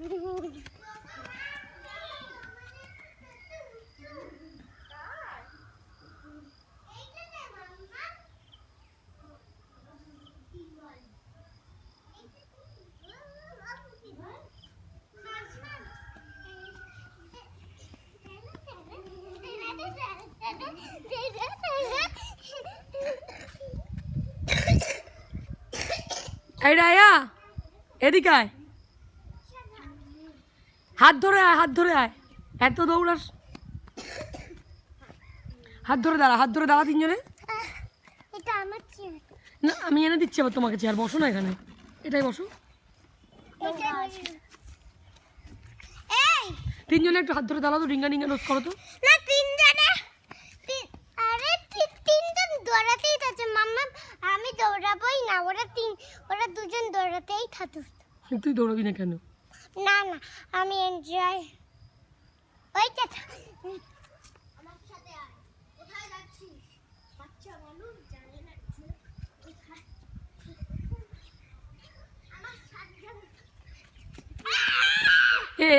এই রায়া এদিকে আয়, হাত ধরে আয়, হাত ধরে আয়, এত দৌড়াস, হাত ধরে দাঁড়া তিনজনে। না আমি এনে দিচ্ছি আবার তোমাকে চেয়ার, বসো না এখানে, এটাই বসো। তিনজনে একটু হাত ধরে দাঁড়াও তো, ডিঙ্গা ডিঙ্গা নোস করো তো। না তিনজনে, আরে তিনজন দৌড়াতেই থাকে মাম্মা, আমি দৌড়াবোই না, ওরা দুজন দৌড়াতেই থাকে। তুই দৌড়াবি না কেন? না না আমি এনজয়, ওইটা আমার সাথে আয়। কোথায় যাচ্ছিস? বাচ্চা মানুষ জানে না কিছু, কোথায় আমার সাথে এ